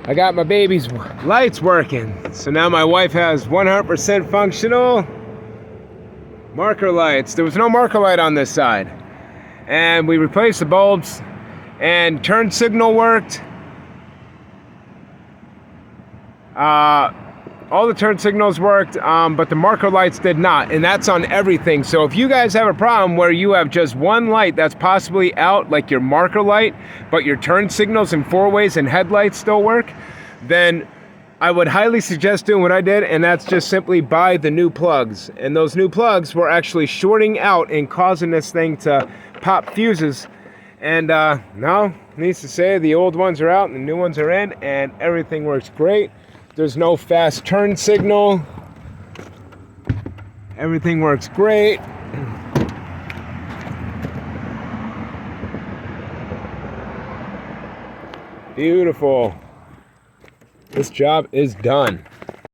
I got my baby's lights working. So now my wife has 100% functional marker lights. There was no marker light on this side. And we replaced the bulbs, and turn signal worked. All the turn signals worked, but the marker lights did not, and that's on everything. So if you guys have a problem where you have just one light that's possibly out, like your marker light, but your turn signals and four-ways and headlights still work, then I would highly suggest doing what I did, and that's just simply buy the new plugs. And those new plugs were actually shorting out and causing this thing to pop fuses. And now, needs to say, the old ones are out and the new ones are in, and everything works great. There's no fast turn signal. Everything works great. Beautiful. This job is done.